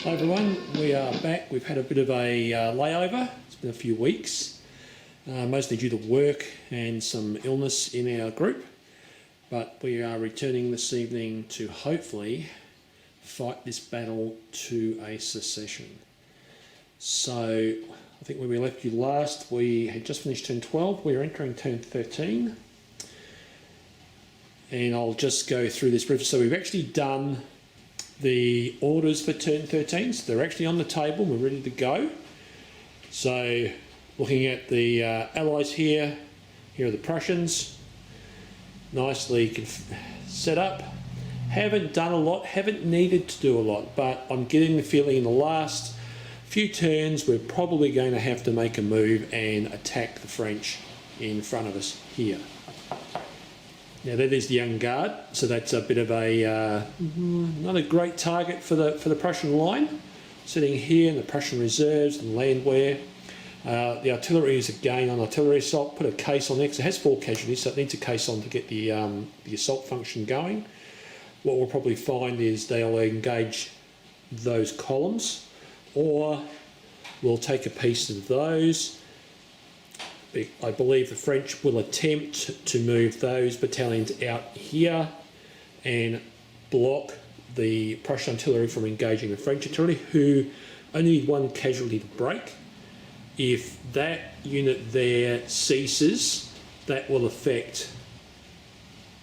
Hi everyone, we are back. We've had a bit of a layover. It's been a few weeks, mostly due to work and some illness in our group, but we are returning this evening to hopefully fight this battle to a secession. So I think when we left you last, we had just finished turn 12. We are entering turn 13, and I'll just go through this briefly. So we've actually done the orders for turn 13, so they're actually on the table, we're ready to go. So looking at the allies here are the Prussians, nicely set up. Haven't done a lot, haven't needed to do a lot, but I'm getting the feeling in the last few turns we're probably going to have to make a move and attack the French in front of us here. Now that is the Young Guard, so that's a bit of a not a great target for the Prussian line. Sitting here in the Prussian reserves and landwehr. The artillery is again on artillery assault. Put a case on there because it has 4 casualties, so it needs a case on to get the assault function going. What we'll probably find is they'll engage those columns, or we'll take a piece of those. I believe the French will attempt to move those battalions out here and block the Prussian artillery from engaging the French artillery, who only need 1 casualty to break. If that unit there ceases, that will affect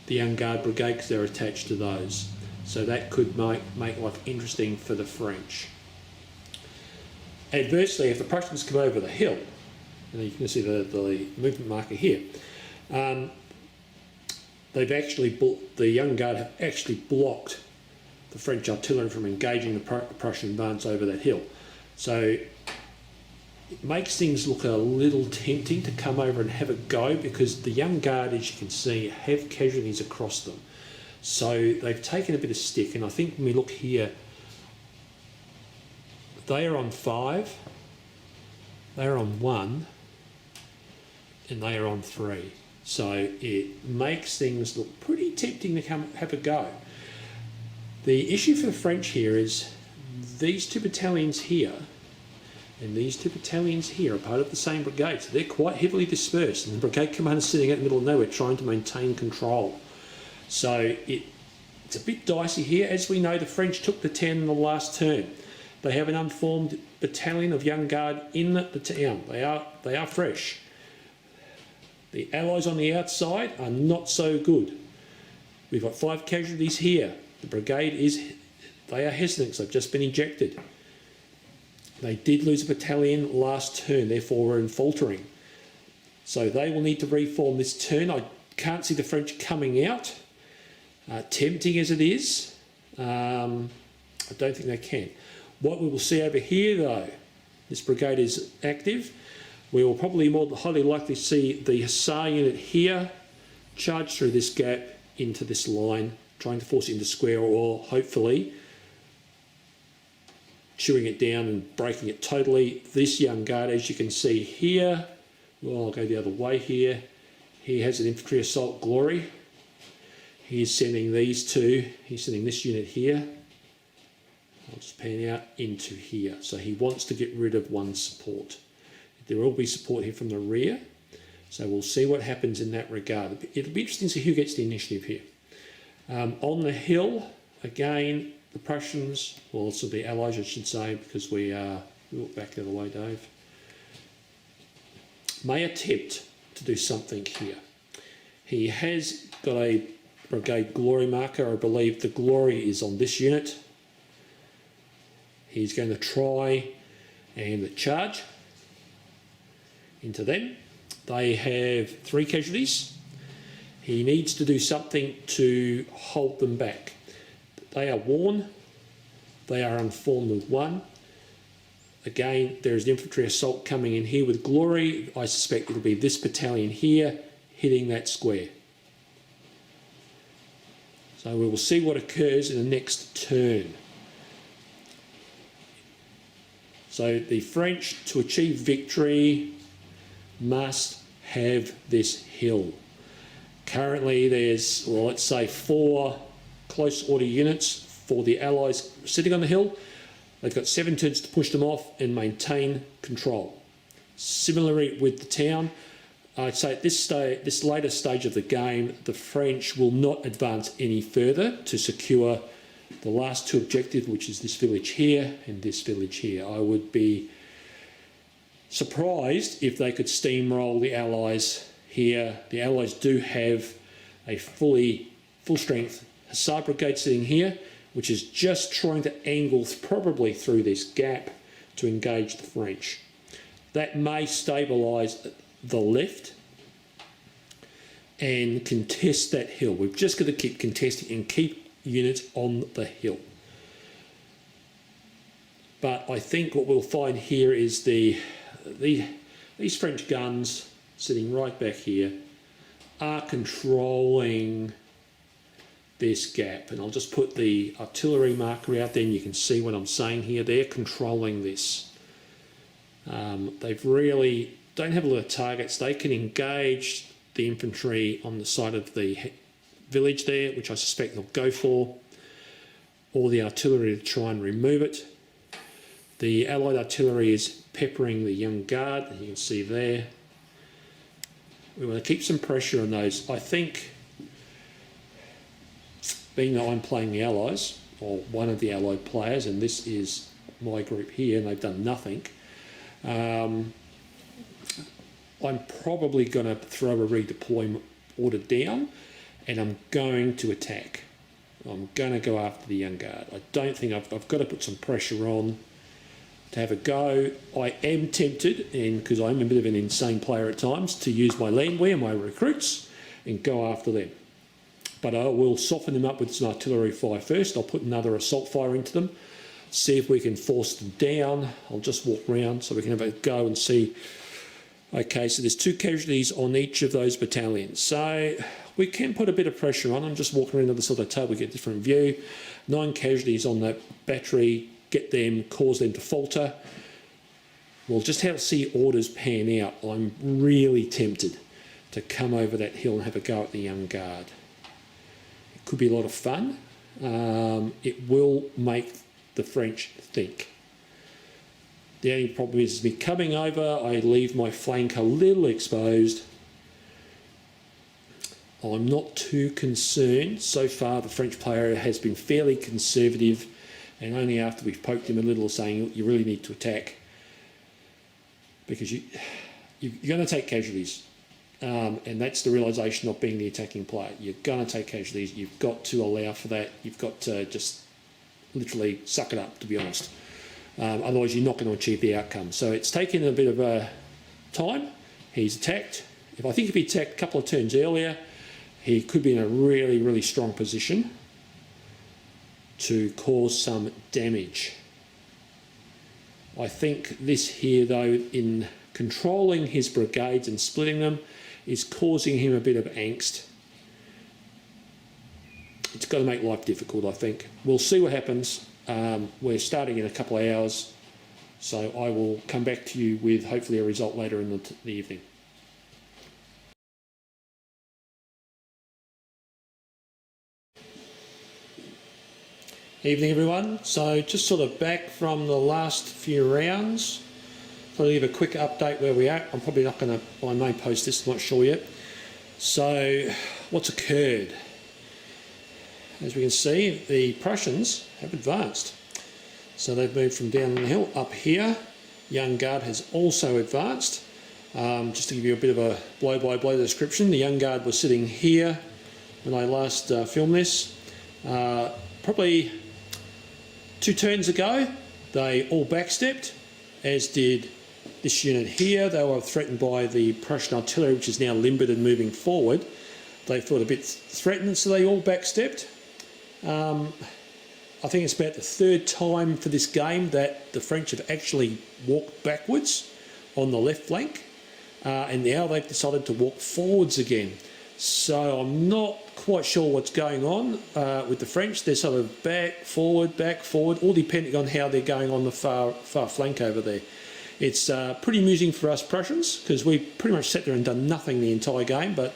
the Young Guard brigade because they're attached to those. So that could make life interesting for the French. Adversely, if the Prussians come over the hill, and you can see the movement marker here. The Young Guard have actually blocked the French artillery from engaging the Prussian advance over that hill. So it makes things look a little tempting to come over and have a go, because the Young Guard, as you can see, have casualties across them. So they've taken a bit of stick, and I think when we look here, they are on 5, they are on 1, and they are on 3. So it makes things look pretty tempting to come have a go. The issue for the French here is these 2 battalions here and these 2 battalions here are part of the same brigade, so they're quite heavily dispersed, and the brigade commander is sitting out in the middle of nowhere trying to maintain control. So it's a bit dicey here. As we know, the French took the town in the last turn. They have an unformed battalion of Young Guard in the town. They are fresh. The Allies on the outside are not so good. We've got 5 casualties here. The brigade they are hesitant because they've just been ejected. They did lose a battalion last turn, therefore we're in faltering. So they will need to reform this turn. I can't see the French coming out, tempting as it is. I don't think they can. What we will see over here though, this brigade is active. We will probably more highly likely see the Hussar unit here charge through this gap into this line, trying to force it into square, or hopefully chewing it down and breaking it totally. This Young Guard, as you can see here, well, I'll go the other way here. He has an infantry assault glory. He's sending these 2. He's sending this unit here. I'll just pan out into here. So he wants to get rid of 1 support. There will be support here from the rear, so we'll see what happens in that regard. It'll be interesting to see who gets the initiative here. On the hill, again, the Prussians, well, also the Allies I should say, because we look back the other way, Dave, may attempt to do something here. He has got a brigade glory marker. I believe the glory is on this unit. He's going to try and charge into them. They have 3 casualties. He needs to do something to hold them back. They are worn. They are unformed with 1. Again, there is an infantry assault coming in here with glory. I suspect it'll be this battalion here hitting that square. So we will see what occurs in the next turn. So the French, to achieve victory, must have this hill. Currently there's, well, let's say 4 close order units for the Allies sitting on the hill. They've got 7 turns to push them off and maintain control. Similarly with the town, I'd say at this later stage of the game, the French will not advance any further to secure the last 2 objectives, which is this village here and this village here. I would be surprised if they could steamroll the Allies here. The Allies do have a full-strength Hussar brigade sitting here, which is just trying to angle probably through this gap to engage the French. That may stabilise the left and contest that hill. We've just got to keep contesting and keep units on the hill. But I think what we'll find here is these French guns sitting right back here are controlling this gap, and I'll just put the artillery marker out there and you can see what I'm saying here. They're controlling this. They've really don't have a lot of targets. They can engage the infantry on the side of the village there, which I suspect they'll go for, or the artillery to try and remove it. The Allied artillery is peppering the Young Guard, you can see there. We want to keep some pressure on those. I think, being that I'm playing the Allies, or one of the Allied players, and this is my group here, and they've done nothing, I'm probably going to throw a redeployment order down, and I'm going to attack. I'm going to go after the Young Guard. I don't think I've got to put some pressure on to have a go. I am tempted, and because I'm a bit of an insane player at times, to use my landwehr, my recruits, and go after them. But I will soften them up with some artillery fire first. I'll put another assault fire into them, see if we can force them down. I'll just walk around so we can have a go and see. Okay, so there's 2 casualties on each of those battalions. So we can put a bit of pressure on. I'm just walking around the other side of the table, we get a different view. 9 casualties on that battery, get them, cause them to falter. We'll just have to see orders pan out. I'm really tempted to come over that hill and have a go at the Young Guard. It could be a lot of fun. It will make the French think. The only problem is me coming over, I leave my flank a little exposed. I'm not too concerned. So far the French player has been fairly conservative, and only after we've poked him a little saying you really need to attack, because you're going to take casualties, and that's the realisation of being the attacking player. You're going to take casualties. You've got to allow for that. You've got to just literally suck it up, to be honest. Otherwise you're not going to achieve the outcome. So it's taken a bit of time. He's attacked. I think if he attacked a couple of turns earlier, he could be in a really, really strong position to cause some damage. I think this here, though, in controlling his brigades and splitting them, is causing him a bit of angst. It's going to make life difficult, I think. We'll see what happens. We're starting in a couple of hours, so I will come back to you with hopefully a result later in the evening. Evening everyone. So just sort of back from the last few rounds. I'll give a quick update where we're at. I'm probably not going to, I may post this, I'm not sure yet. So what's occurred? As we can see, the Prussians have advanced. So they've moved from down the hill up here. Young Guard has also advanced. Just to give you a bit of a blow-by-blow description, the Young Guard was sitting here when I last filmed this. Probably 2 turns ago, they all backstepped, as did this unit here. They were threatened by the Prussian artillery, which is now limbered and moving forward. They felt a bit threatened, so they all backstepped. I think it's about the 3rd time for this game that the French have actually walked backwards on the left flank, and now they've decided to walk forwards again. So I'm not quite sure what's going on with the French. They're sort of back, forward, all depending on how they're going on the far flank over there. It's pretty amusing for us Prussians, because we pretty much sat there and done nothing the entire game, but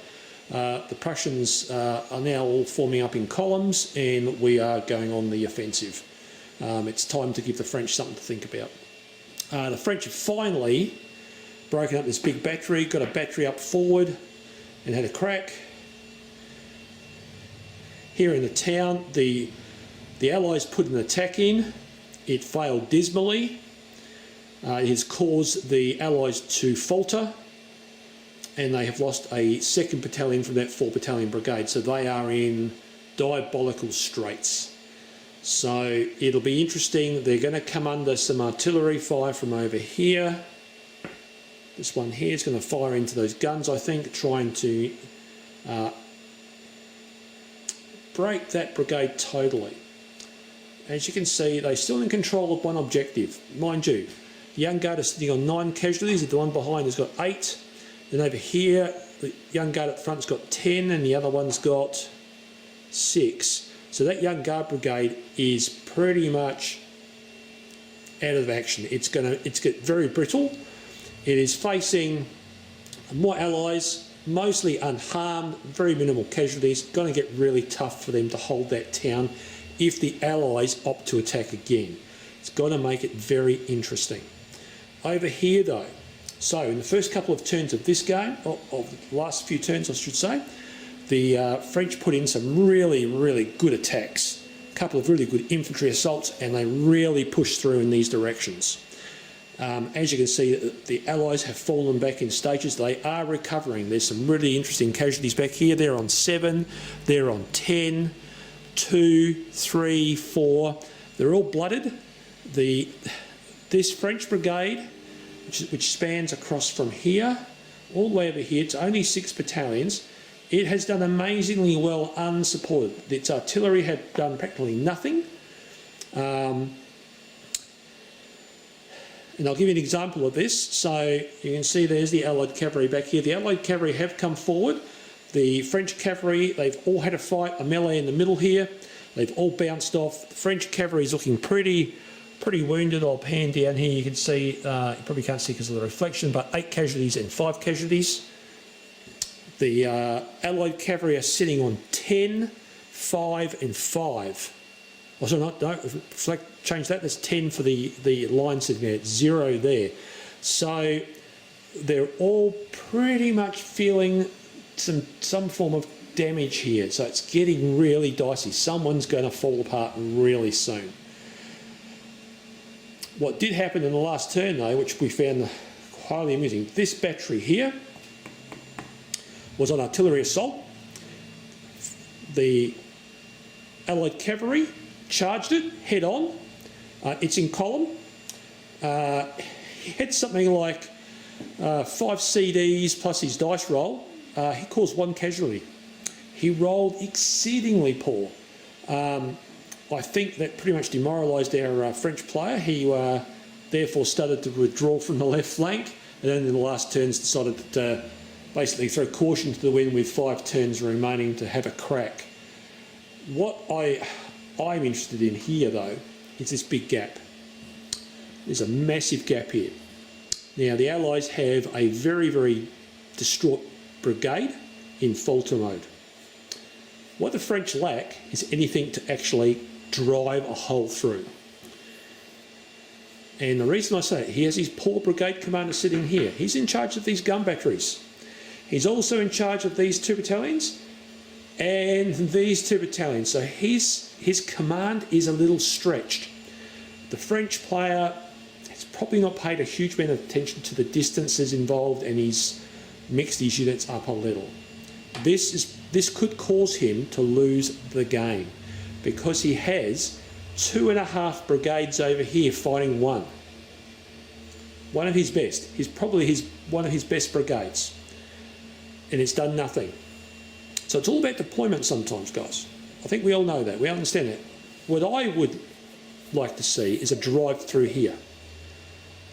the Prussians are now all forming up in columns, and we are going on the offensive. It's time to give the French something to think about. The French have finally broken up this big battery, got a battery up forward and had a crack. Here in the town, the Allies put an attack in. It failed dismally. It has caused the Allies to falter, and they have lost a 2nd battalion from that 4 battalion brigade, so they are in diabolical straits. So it'll be interesting. They're going to come under some artillery fire from over here. This one here is going to fire into those guns, I think, trying to break that brigade totally. As you can see, they're still in control of one objective. Mind you, the Young Guard is sitting on 9 casualties, the one behind has got 8. Then over here, the Young Guard at front's got 10 and the other one's got 6. So that Young Guard brigade is pretty much out of action. It's get very brittle. It is facing more Allies, mostly unharmed, very minimal casualties. Going to get really tough for them to hold that town if the Allies opt to attack again. It's going to make it very interesting. Over here though, so in the first couple of turns of this game, of the last few turns I should say, the French put in some really, really good attacks, a couple of really good infantry assaults, and they really pushed through in these directions. As you can see, the Allies have fallen back in stages. They are recovering. There's some really interesting casualties back here. They're on 7, they're on 10, 2, 3, 4. They're all blooded. This French brigade, which spans across from here all the way over here, it's only 6 battalions. It has done amazingly well unsupported. Its artillery had done practically nothing. And I'll give you an example of this. So you can see there's the Allied cavalry back here. The Allied cavalry have come forward. The French cavalry, they've all had a fight, a melee in the middle here. They've all bounced off. The French cavalry is looking pretty wounded. I'll pan down here. You can see, you probably can't see because of the reflection, but 8 casualties and 5 casualties. The Allied cavalry are sitting on 10, 5 and 5. Oh, sorry, no, change that. That's 10 for the line sitting there. It's 0 there. So they're all pretty much feeling some form of damage here. So it's getting really dicey. Someone's going to fall apart really soon. What did happen in the last turn though, which we found highly amusing, this battery here was on artillery assault. The Allied cavalry charged it head on. It's in column. He had something like 5 CDs plus his dice roll. He caused 1 casualty. He rolled exceedingly poor. I think that pretty much demoralised our French player. He therefore started to withdraw from the left flank, and then in the last turns decided to basically throw caution to the wind with 5 turns remaining to have a crack. What I'm interested in here though is this big gap. There's a massive gap here. Now the Allies have a very, very distraught brigade in falter mode. What the French lack is anything to actually drive a hole through. And the reason I say it, he has his poor brigade commander sitting here. He's in charge of these gun batteries. He's also in charge of these 2 battalions and these 2 battalions. So his command is a little stretched. The French player has probably not paid a huge amount of attention to the distances involved, and he's mixed his units up a little. This could cause him to lose the game because he has 2.5 brigades over here fighting 1. One of his best. He's probably one of his best brigades. And it's done nothing. So it's all about deployment sometimes, guys. I think we all know that. We understand that. What I would like to see is a drive through here.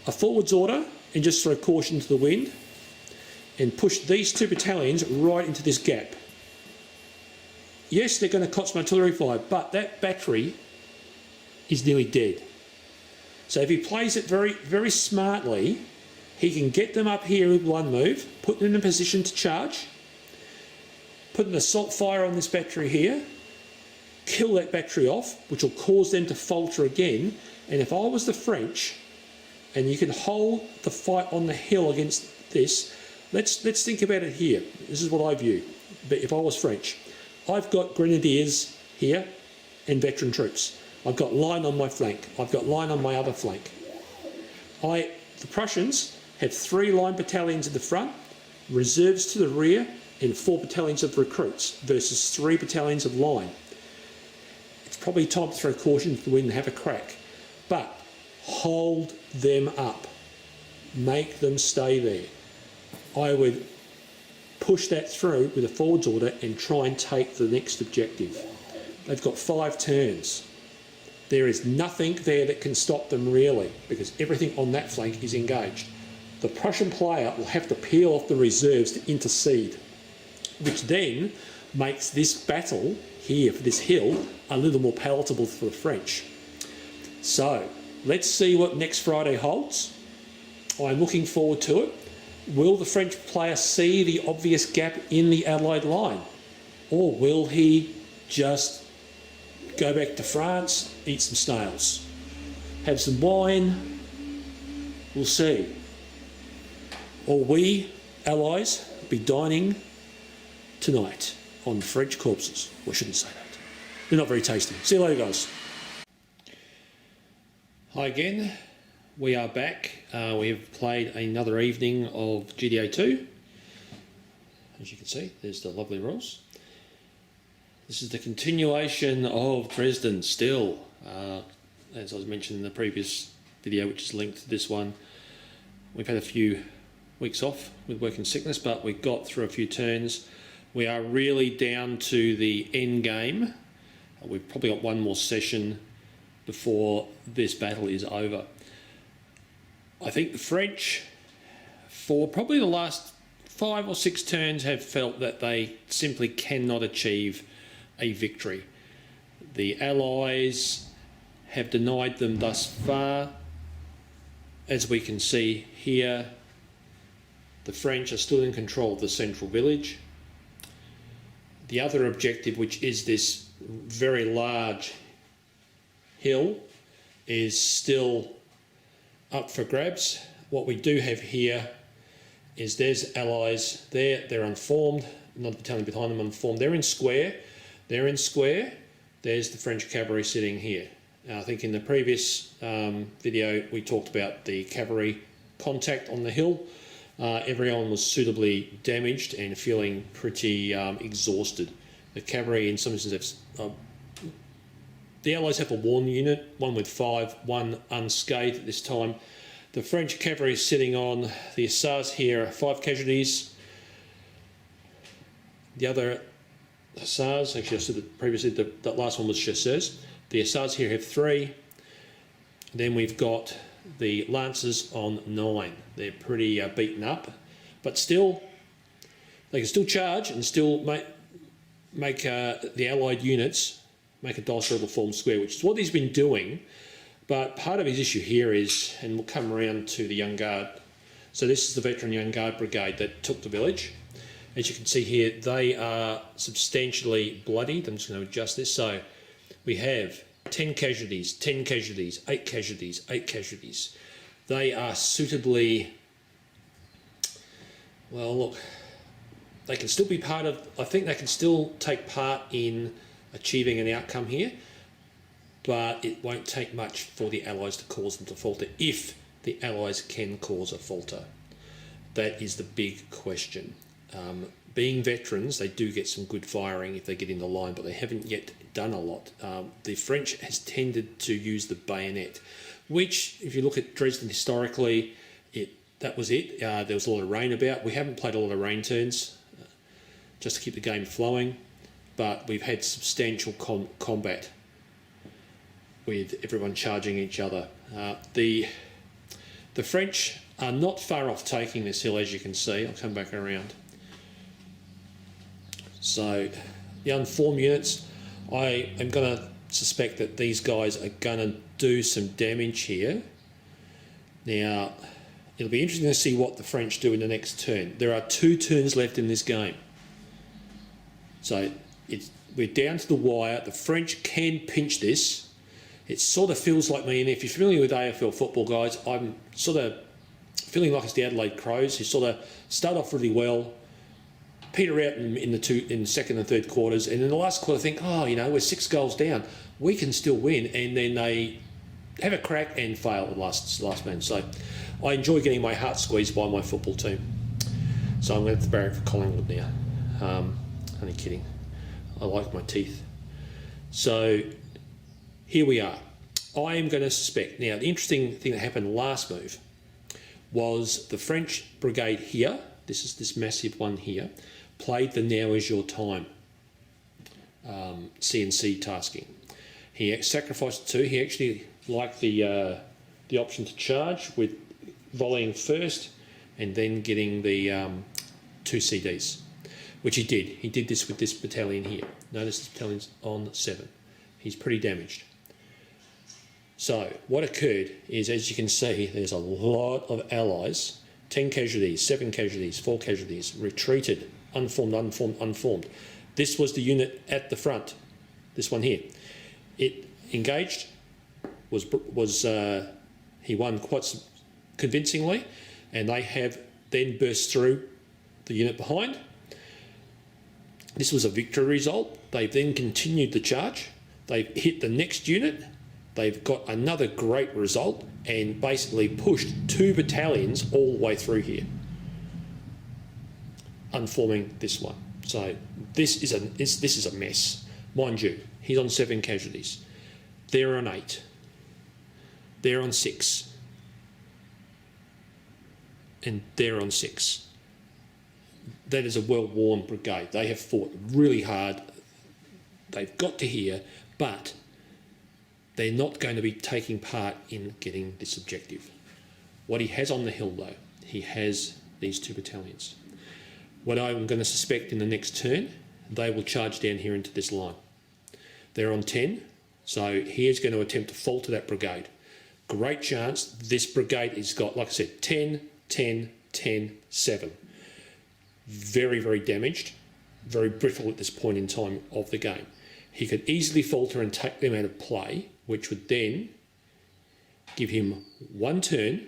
A forwards order and just throw caution to the wind and push these 2 battalions right into this gap. Yes, they're going to catch some artillery fire, but that battery is nearly dead. So if he plays it very, very smartly, he can get them up here with 1 move, put them in a position to charge, put an assault fire on this battery here, kill that battery off, which will cause them to falter again. And if I was the French, and you can hold the fight on the hill against this, let's think about it here. This is what I view. But if I was French, I've got grenadiers here and veteran troops. I've got line on my flank. I've got line on my other flank. The Prussians have 3 line battalions at the front, reserves to the rear, and 4 battalions of recruits versus 3 battalions of line. It's probably time to throw caution to the wind and have a crack. But hold them up. Make them stay there. I would push that through with a forwards order and try and take the next objective. They've got 5 turns. There is nothing there that can stop them really, because everything on that flank is engaged. The Prussian player will have to peel off the reserves to intercede, which then makes this battle here for this hill a little more palatable for the French. So let's see what next Friday holds. I'm looking forward to it. Will the French player see the obvious gap in the Allied line? Or will he just go back to France, eat some snails, have some wine? We'll see. Or we, Allies, be dining tonight on French corpses. We shouldn't say that. They're not very tasty. See you later, guys. Hi again. We are back. We have played another evening of GDA2. As you can see, there's the lovely rules. This is the continuation of Dresden still. As I was mentioning in the previous video, which is linked to this one, we've had a few weeks off with work and sickness, but we got through a few turns. We are really down to the end game. We've probably got one more session before this battle is over. I think the French, for probably the last 5 or 6 turns, have felt that they simply cannot achieve a victory. The Allies have denied them thus far. As we can see here, the French are still in control of the central village. The other objective, which is this very large hill, is still up for grabs. What we do have here is there's Allies there, they're unformed, another battalion behind them unformed, they're in square, there's the French cavalry sitting here. Now, I think in the previous video we talked about the cavalry contact on the hill. Everyone was suitably damaged and feeling pretty exhausted. The cavalry in some instances the Allies have a worn unit, one with 5, one unscathed at this time. The French cavalry is sitting on the Hussars here, 5 casualties. The other Hussars, actually I said that previously that last one was Chasseurs. The Hussars here have 3. Then we've got the Lancers on 9. They're pretty beaten up, but still, they can still charge and still make the Allied units make a dice-roll form square, which is what he's been doing. But part of his issue here is, and we'll come around to the Young Guard. So this is the veteran Young Guard brigade that took the village. As you can see here, they are substantially bloodied. I'm just going to adjust this. So we have 10 casualties, 10 casualties, 8 casualties, 8 casualties. They are suitably, well, look, they can still be part of, I think they can still take part in achieving an outcome here, but it won't take much for the Allies to cause them to falter, if the Allies can cause a falter. That is the big question. Being veterans, they do get some good firing if they get in the line, but they haven't yet done a lot. The French has tended to use the bayonet, which, if you look at Dresden historically, that was it. There was a lot of rain about. We haven't played a lot of rain turns, just to keep the game flowing, but we've had substantial combat with everyone charging each other. The French are not far off taking this hill, as you can see. I'll come back around. So the unformed units, I am going to suspect that these guys are going to do some damage here. Now, it'll be interesting to see what the French do in the next turn. There are 2 turns left in this game. So we're down to the wire. The French can pinch this. It sort of feels like me, and if you're familiar with AFL football, guys, I'm sort of feeling like it's the Adelaide Crows, who sort of start off really well, peter out in the second and third quarters, and in the last quarter think, oh, you know, we're 6 goals down, we can still win, and then they have a crack and fail at the last man. So I enjoy getting my heart squeezed by my football team. So I'm going to have to barrack for Collingwood now. Only kidding. I like my teeth. So here we are. I am going to suspect. Now, the interesting thing that happened last move was the French brigade here, this is this massive one here, played the now is your time CNC tasking. He sacrificed 2. He actually liked the option to charge with volleying first and then getting the 2 CDs, which he did. He did this with this battalion here. Notice this battalion's on 7. He's pretty damaged. So what occurred is, as you can see, there's a lot of allies, 10 casualties, 7 casualties, 4 casualties, retreated, unformed. This was the unit at the front, this one here. It engaged, he won quite convincingly, and they have then burst through the unit behind. This was a victory result. They've then continued the charge. They've hit the next unit. They've got another great result and basically pushed 2 battalions all the way through here, unforming this one. So this is a mess. Mind you, he's on 7 casualties. They're on 8. They're on 6. And they're on 6. That is a well-worn brigade. They have fought really hard. They've got to here, but they're not going to be taking part in getting this objective. What he has on the hill, though, he has these 2 battalions. What I'm going to suspect in the next turn, they will charge down here into this line. They're on 10, so he is going to attempt to falter that brigade. Great chance this brigade has got, like I said, 10, 10, 10, 7. Very, very damaged, very brittle at this point in time of the game. He could easily falter and take them out of play, which would then give him 1 turn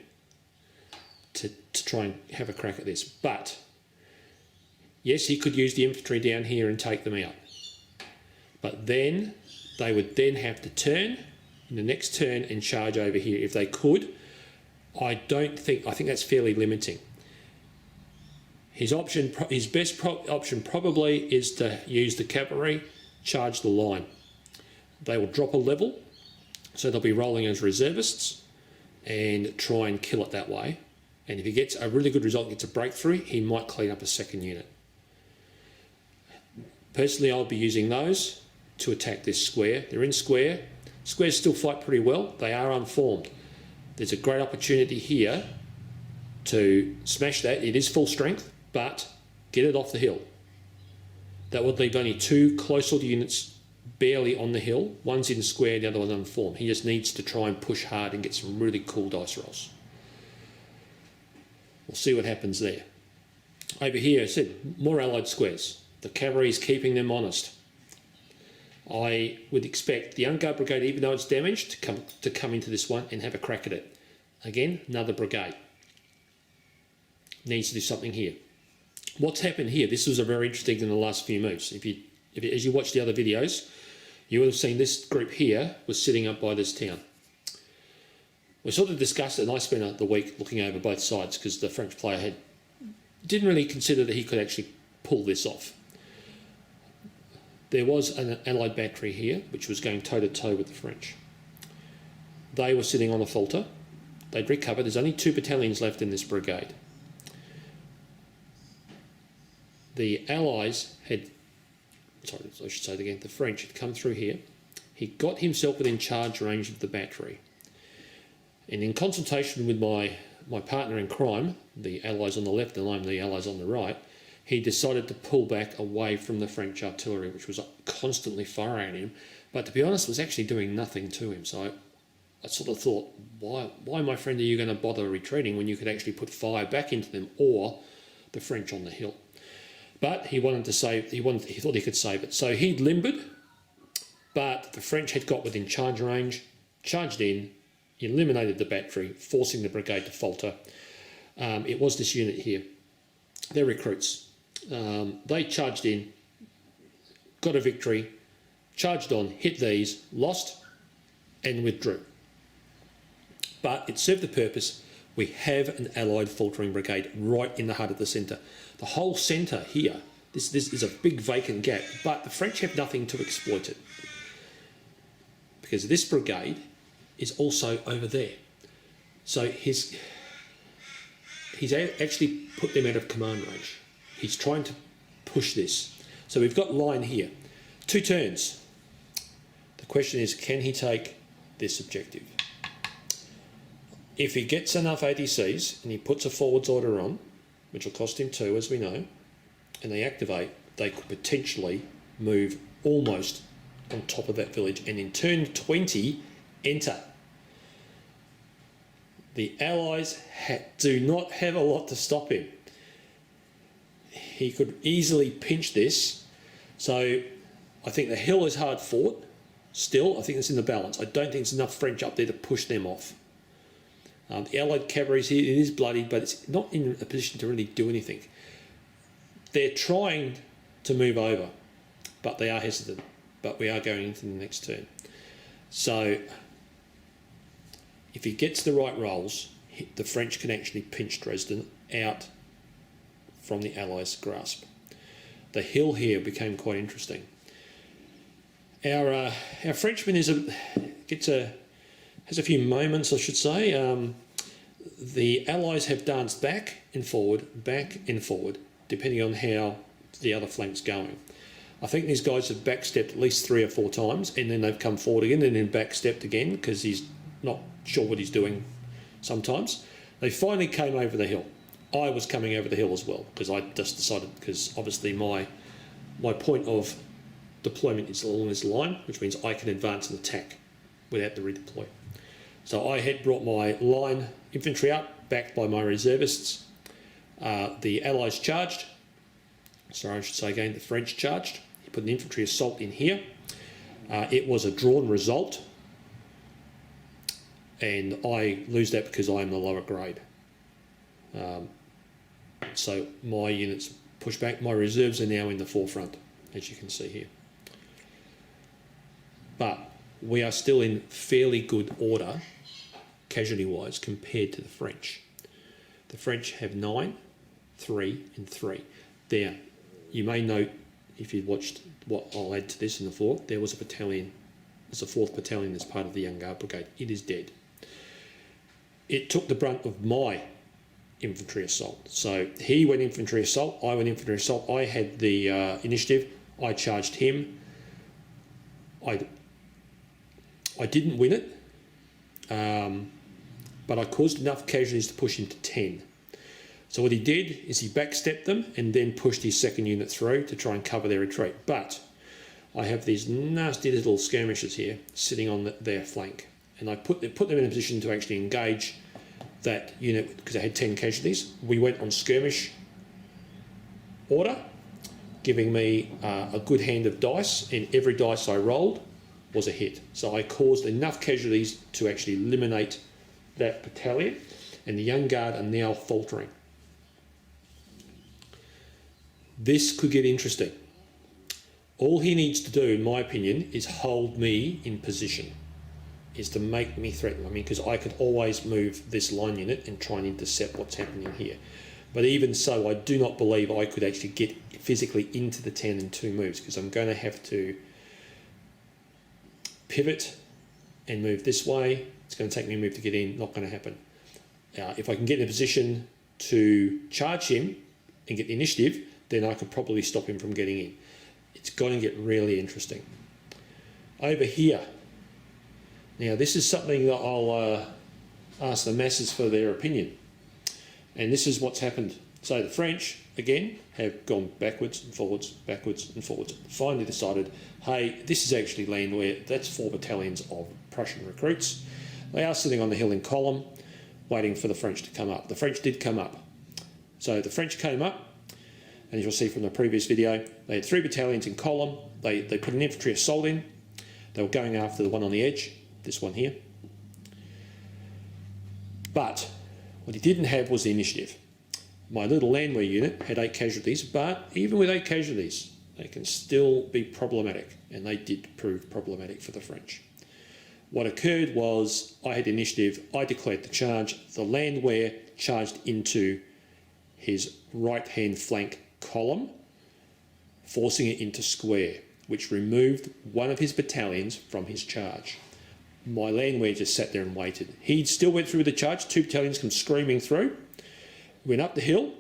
to try and have a crack at this. But yes, he could use the infantry down here and take them out. But then they would then have to turn in the next turn and charge over here if they could. I think that's fairly limiting. His best option probably is to use the cavalry, charge the line. They will drop a level, so they'll be rolling as reservists and try and kill it that way. And if he gets a really good result, gets a breakthrough, he might clean up a 2nd unit. Personally, I'll be using those to attack this square. They're in square. Squares still fight pretty well. They are unformed. There's a great opportunity here to smash that. It is full strength, but get it off the hill. That would leave only 2 close order units barely on the hill. One's in square, the other one's unformed. He just needs to try and push hard and get some really cool dice rolls. We'll see what happens there. Over here, I said, more allied squares. The cavalry is keeping them honest. I would expect the Unguard Brigade, even though it's damaged, to come into this one and have a crack at it. Again, another brigade. Needs to do something here. What's happened here? This was a very interesting in the last few moves. As you watch the other videos, you would have seen this group here was sitting up by this town. We sort of discussed it, and I spent the week looking over both sides because the French player didn't really consider that he could actually pull this off. There was an allied battery here, which was going toe-to-toe with the French. They were sitting on a falter. They'd recovered. There's only 2 battalions left in this brigade. The Allies had, I should say it again, the French had come through here. He got himself within charge range of the battery. And in consultation with my partner in crime, the Allies on the left and I'm the Allies on the right, he decided to pull back away from the French artillery, which was constantly firing at him. But to be honest, was actually doing nothing to him. So I sort of thought, why, my friend, are you going to bother retreating when you could actually put fire back into them or the French on the hill? But he wanted to save. He thought he could save it, so he limbered. But the French had got within charge range, charged in, eliminated the battery, forcing the brigade to falter. It was this unit here. They're recruits. They charged in, got a victory, charged on, hit these, lost, and withdrew. But it served the purpose. We have an Allied faltering brigade right in the heart of the centre. The whole centre here, this is a big vacant gap, but the French have nothing to exploit it. Because this brigade is also over there. So he's actually put them out of command range. He's trying to push this. So we've got line here. 2 turns. The question is, can he take this objective? If he gets enough ADCs and he puts a forwards order on, which will cost him 2, as we know, and they activate, they could potentially move almost on top of that village, and in turn 20, enter. The Allies do not have a lot to stop him. He could easily pinch this. So I think the hill is hard fought. Still, I think it's in the balance. I don't think there's enough French up there to push them off. The Allied cavalry is here. It is bloody, but it's not in a position to really do anything. They're trying to move over, but they are hesitant. But we are going into the next turn. So if he gets the right rolls, the French can actually pinch Dresden out from the Allies' grasp. The hill here became quite interesting. Our Frenchman has a few moments, I should say. The Allies have danced back and forward, depending on how the other flank's going. I think these guys have backstepped at least 3 or 4 times, and then they've come forward again and then backstepped again because he's not sure what he's doing sometimes. They finally came over the hill. I was coming over the hill as well because I just decided, because obviously my point of deployment is along this line, which means I can advance and attack without the redeploy. So I had brought my line infantry up, backed by my reservists. The Allies charged. Sorry, I should say again, the French charged. He put an infantry assault in here. It was a drawn result, and I lose that because I am the lower grade. So my units push back. My reserves are now in the forefront, as you can see here. But we are still in fairly good order, casualty-wise, compared to the French. The French have 9, 3, and 3. There, you may note, if you watched what I'll add to this in the 4th, there was a battalion, there's a 4th battalion as part of the Young Guard Brigade. It is dead. It took the brunt of my infantry assault. So he went infantry assault, I went infantry assault, I had the initiative, I charged him. I didn't win it, but I caused enough casualties to push him to 10. So what he did is he backstepped them and then pushed his 2nd unit through to try and cover their retreat. But I have these nasty little skirmishers here sitting on their flank, and I put them in a position to actually engage that unit because I had 10 casualties. We went on skirmish order, giving me a good hand of dice, and every dice I rolled was a hit. So I caused enough casualties to actually eliminate that battalion, and the Young Guard are now faltering. This could get interesting. All he needs to do, in my opinion, is hold me in position, is to make me threaten. I mean, because I could always move this line unit and try and intercept what's happening here. But even so, I do not believe I could actually get physically into the 10 in 2 moves, because I'm going to have to pivot and move this way. It's going to take me a move to get in. Not going to happen. If I can get in a position to charge him and get the initiative, then I could probably stop him from getting in. It's going to get really interesting. Over here, now this is something that I'll ask the masses for their opinion. And this is what's happened. So the French, again, have gone backwards and forwards, backwards and forwards. Finally decided, hey, this is actually land where that's 4 battalions of Prussian recruits. They are sitting on the hill in column, waiting for the French to come up. The French did come up. So the French came up. And as you'll see from the previous video, they had 3 battalions in column. They put an infantry assault in. They were going after the one on the edge, this one here. But what he didn't have was the initiative. My little landwehr unit had 8 casualties, but even with 8 casualties, they can still be problematic, and they did prove problematic for the French. What occurred was I had initiative, I declared the charge, the landwehr charged into his right-hand flank column, forcing it into square, which removed one of his battalions from his charge. My landwehr just sat there and waited. He still went through the charge, 2 battalions come screaming through, went up the hill,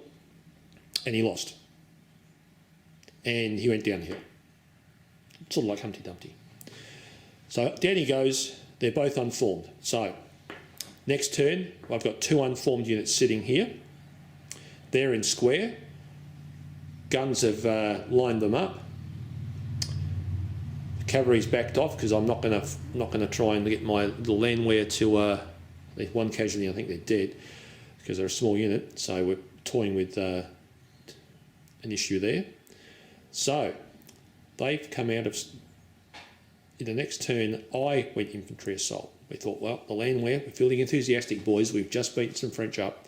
and he lost. And he went down the hill. Sort of like Humpty Dumpty. So down he goes, they're both unformed. So next turn, I've got 2 unformed units sitting here. They're in square. Guns have lined them up. The cavalry's backed off because I'm not going to try and get my little landwehr to there's 1 casualty. I think they're dead because they're a small unit. So we're toying with an issue there. So they've come out of. In the next turn, I went infantry assault. We thought, well, the landwehr, we're feeling enthusiastic, boys. We've just beaten some French up.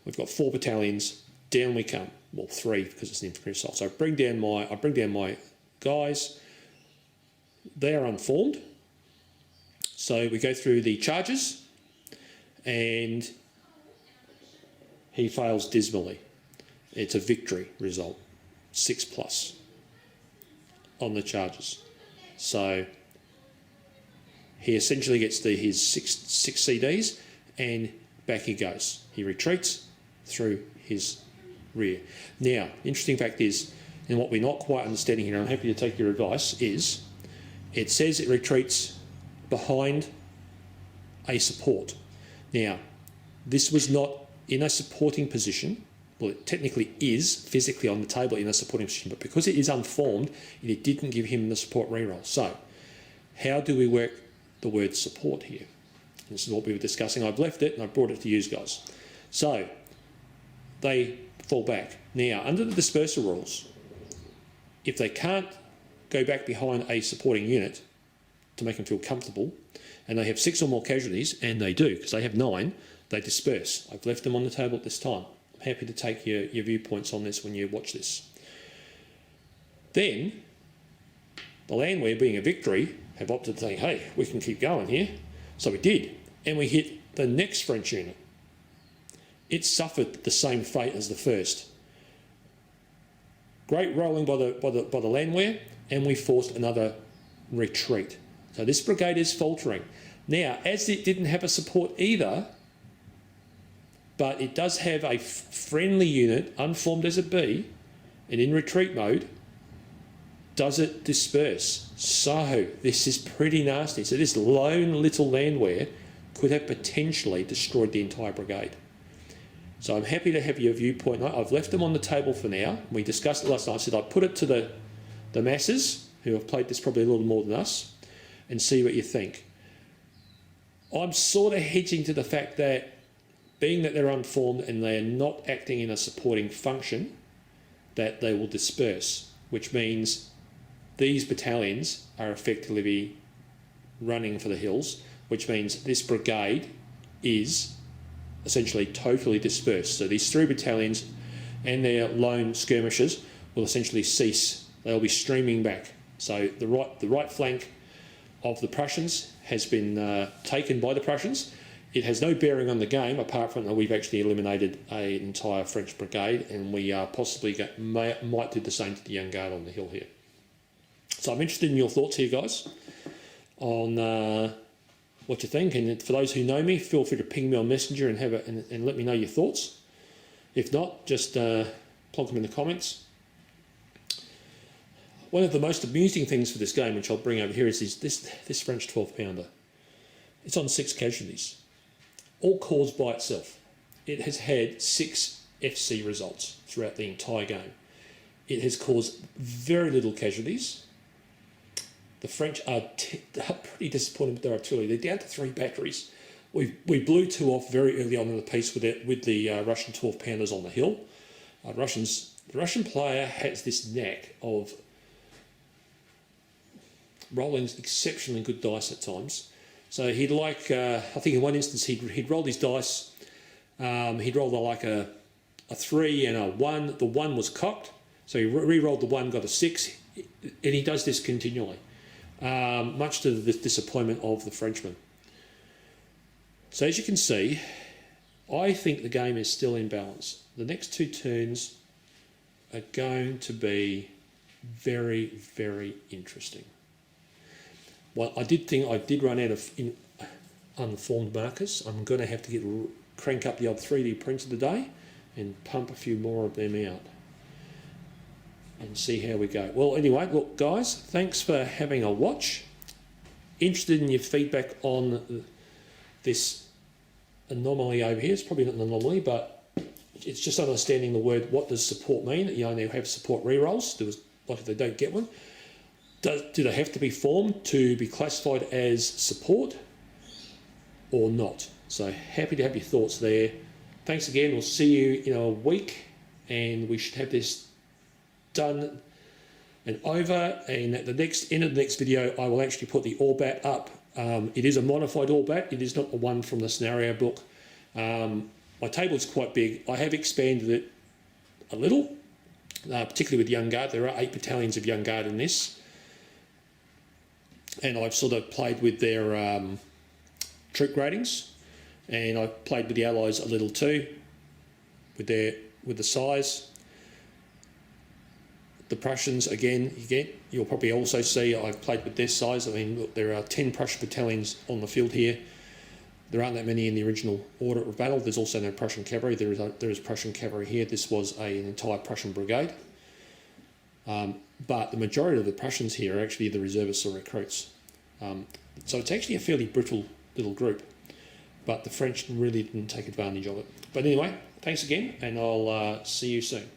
We've got 4 battalions. Down we come. Well, 3 because it's an infantry assault. So I bring down my guys. They are unformed. So we go through the charges, and he fails dismally. It's a victory result, 6+ on the charges. So he essentially gets his six CDs, and back he goes. He retreats through his rear. Now, the interesting fact is, and what we're not quite understanding here, and I'm happy to take your advice, is it says it retreats behind a support. Now, this was not in a supporting position. Well, it technically is physically on the table in a supporting position, but because it is unformed, it didn't give him the support reroll. So, how do we work the word support here? And this is what we were discussing. I've left it and I've brought it to you guys. So, they fall back. Now, under the dispersal rules, if they can't go back behind a supporting unit to make them feel comfortable, and they have 6 or more casualties, and they do, because they have 9, they disperse. I've left them on the table at this time. I'm happy to take your viewpoints on this when you watch this. Then, the landwehr, being a victory, have opted to think, hey, we can keep going here. So we did, and we hit the next French unit. It suffered the same fate as the first. Great rolling by the landwehr, and we forced another retreat. So this brigade is faltering. Now, as it didn't have a support either, but it does have a friendly unit, unformed as it be, and in retreat mode, does it disperse? So this is pretty nasty. So this lone little landwehr could have potentially destroyed the entire brigade. So I'm happy to have your viewpoint. I've left them on the table for now. We discussed it last night. I said I'd put it to the masses who have played this probably a little more than us and see what you think. I'm sort of hedging to the fact that being that they're unformed and they're not acting in a supporting function, that they will disperse, which means these battalions are effectively running for the hills, which means this brigade is essentially totally dispersed. So these 3 battalions and their lone skirmishers will essentially cease. They'll be streaming back. So the right flank of the Prussians has been taken by the Prussians. It has no bearing on the game, apart from that we've actually eliminated an entire French brigade, and we possibly might do the same to the Young Guard on the hill here. So I'm interested in your thoughts here, guys, on what you think. And for those who know me, feel free to ping me on Messenger and let me know your thoughts. If not, just plonk them in the comments. One of the most amusing things for this game, which I'll bring over here, is this French 12-pounder. It's on 6 casualties, all caused by itself. It has had 6 FC results throughout the entire game. It has caused very little casualties. The French are pretty disappointed with their artillery. They're down to 3 batteries. We blew 2 off very early on in the piece with the Russian 12-pounders on the hill. Russians The Russian player has this knack of rolling exceptionally good dice at times. So he'd like, I think in one instance he'd rolled his dice, he'd rolled like a 3 and a 1. The 1 was cocked, so he re-rolled the 1, got a 6, and he does this continually, much to the disappointment of the Frenchman. So as you can see, I think the game is still in balance. The next 2 turns are going to be very, very interesting. Well, I did run out of unformed markers. I'm going to have to crank up the old 3D printer today and pump a few more of them out and see how we go. Well, anyway, look, guys, thanks for having a watch. Interested in your feedback on this anomaly over here. It's probably not an anomaly, but it's just understanding the word, what does support mean? You only have support rerolls. There was, like, if they don't get one. Do they have to be formed to be classified as support or not? So happy to have your thoughts there. Thanks again. We'll see you in a week, and we should have this done and over. And at the end of the next video, I will actually put the Orbat up. It is a modified Orbat. It is not the one from the scenario book. My table is quite big. I have expanded it a little, particularly with Young Guard. There are 8 battalions of Young Guard in this. And I've sort of played with their troop ratings, and I've played with the Allies a little too, with the size. The Prussians, again, you'll probably also see I've played with their size. I mean, look, there are 10 Prussian battalions on the field here. There aren't that many in the original order of battle. There's also no Prussian cavalry. There is Prussian cavalry here. This was an entire Prussian brigade. But the majority of the Prussians here are actually the reservists or recruits. So it's actually a fairly brittle little group, but the French really didn't take advantage of it. But anyway, thanks again, and I'll see you soon.